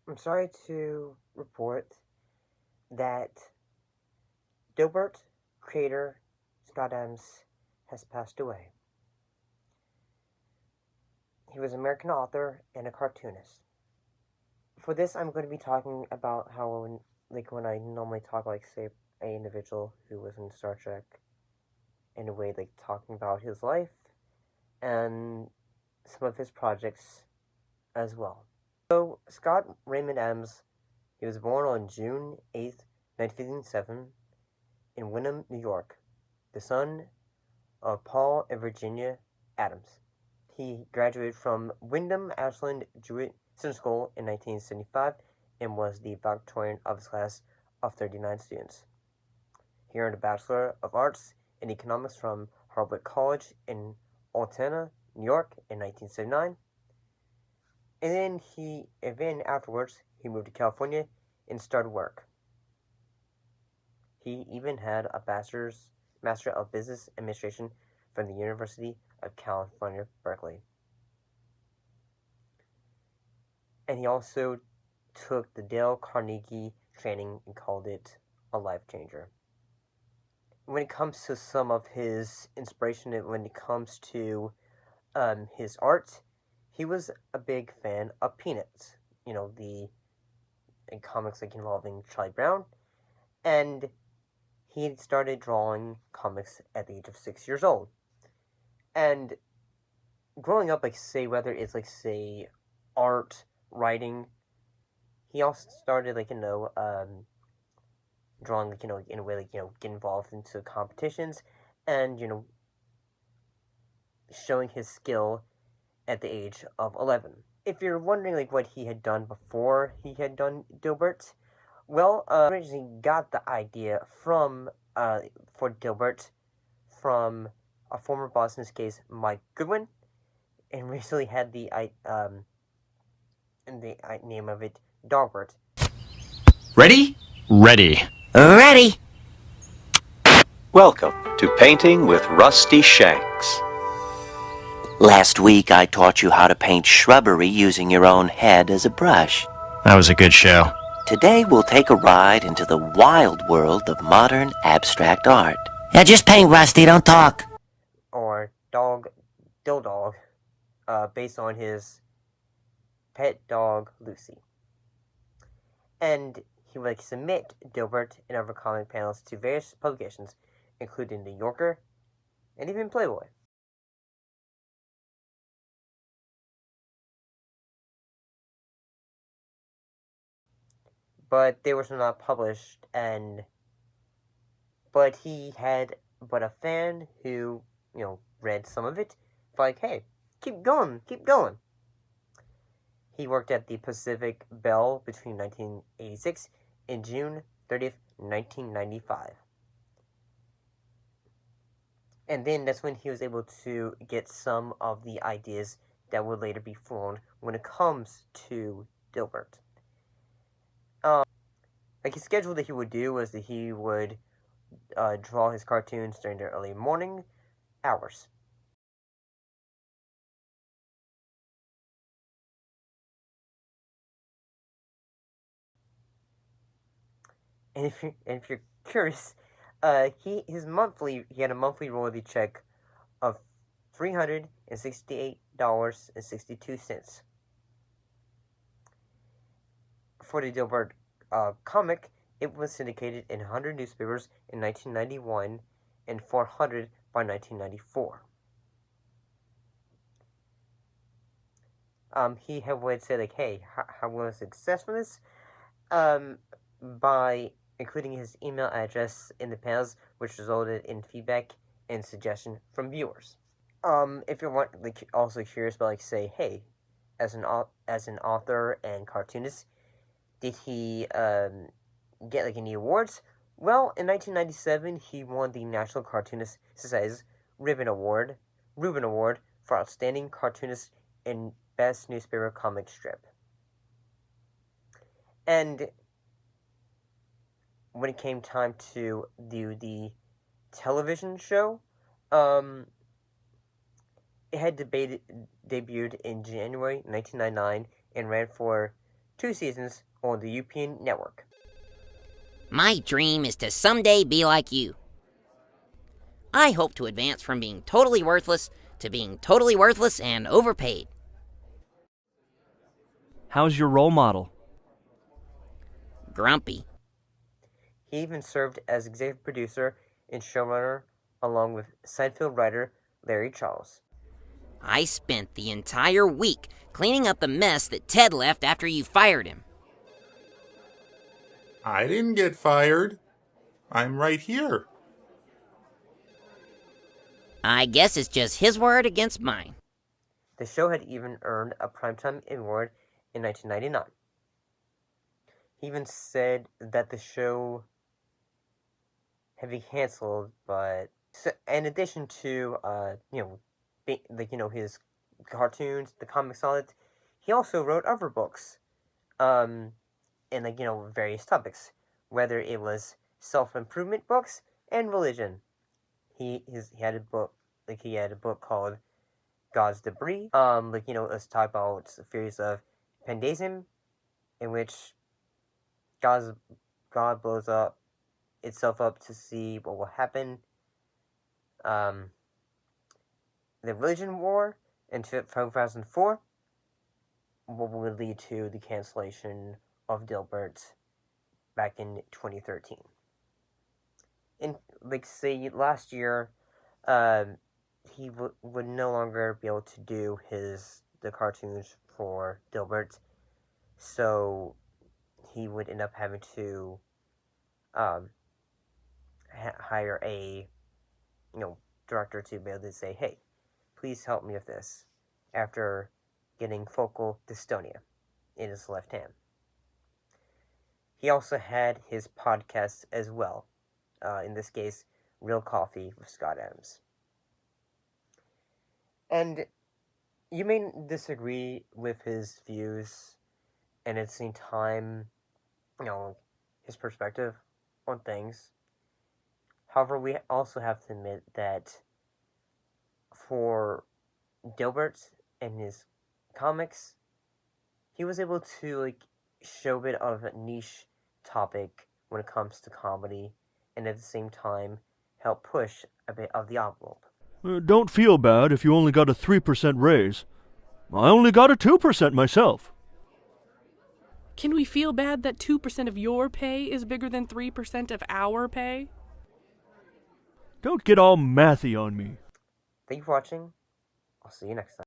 I'm sorry to report that Dilbert creator Scott Adams has passed away. He was an American author and a cartoonist. For this, I'm going to be talking about how, when I normally talk, say, an individual who was in Star Trek, in a way, talking about his life and some of his projects as well. So, Scott Raymond Adams, he was born on June 8th, 1957, in Wyndham, New York, the son of Paul and Virginia Adams. He graduated from Wyndham Ashland Jewett Center School in 1975 and was the valedictorian of his class of 39 students. He earned a Bachelor of Arts in Economics from Harvard College in Altoona, New York in 1979. And then afterwards, he moved to California and started work. He even had a Master of Business Administration from the University of California, Berkeley. And he also took the Dale Carnegie training and called it a life changer. When it comes to some of his inspiration, when it comes to his art, he was a big fan of Peanuts. The comics involving Charlie Brown, and he started drawing comics at the age of 6 years old. And growing up, whether it's art, writing, he also started drawing in a way get involved into competitions and showing his skill at the age of 11. If you're wondering what he had done before he had done Dilbert, well, originally got the idea for Dilbert from a former boss, in this case Mike Goodwin, and recently had the name of it Dogbert. Ready? Ready. Ready! Welcome to Painting with Rusty Shanks. Last week I taught you how to paint shrubbery using your own head as a brush. That was a good show. Today we'll take a ride into the wild world of modern abstract art. Yeah, just paint, Rusty, don't talk. Or Dildog, based on his pet dog, Lucy. And he would submit Dilbert and other comic panels to various publications, including The Yorker and even Playboy. But they were not published, but he had a fan who, read some of it, hey, keep going. He worked at the Pacific Bell between 1986 and June 30th, 1995. And then that's when he was able to get some of the ideas that would later be formed when it comes to Dilbert. His schedule that he would do was that he would draw his cartoons during the early morning hours. And if you're curious, he had a monthly royalty check of $368.62. For the Dilbert comic, it was syndicated in 100 newspapers in 1991 and 400 by 1994. He would say hey, how was success for this? By including his email address in the panels, which resulted in feedback and suggestion from viewers. If you're also curious about hey, as an author and cartoonist, did he get any awards? Well, in 1997, he won the National Cartoonist Society's Reuben Award for Outstanding Cartoonist in Best Newspaper Comic Strip. And when it came time to do the television show, it had debuted in January 1999 and ran for 2 seasons on the UPN network. My dream is to someday be like you. I hope to advance from being totally worthless to being totally worthless and overpaid. How's your role model? Grumpy. He even served as executive producer and showrunner along with Seinfeld writer Larry Charles. I spent the entire week cleaning up the mess that Ted left after you fired him. I didn't get fired. I'm right here. I guess it's just his word against mine. The show had even earned a Primetime Award in 1999. He even said that the show had been canceled, but in addition to his cartoons, the comics on it, he also wrote other books, in various topics, whether it was self-improvement books and religion. He had a book called God's Debris. Let's talk about the theories of pandeism, in which God blows itself up to see what will happen. The religion war in 2004, what would lead to the cancellation of Dilbert back in 2013. In last year, he would no longer be able to do the cartoons for Dilbert, so he would end up having to hire a director to be able to say, hey, please help me with this, after getting focal dystonia in his left hand. He also had his podcast as well, in this case, Real Coffee with Scott Adams. And you may disagree with his views, and at the same time, his perspective on things. However, we also have to admit that for Dilbert and his comics, he was able to show a bit of a niche topic when it comes to comedy, and at the same time help push a bit of the envelope. Don't feel bad if you only got a 3% raise. I only got a 2% myself. Can we feel bad that 2% of your pay is bigger than 3% of our pay? Don't get all mathy on me. Thank you for watching. I'll see you next time.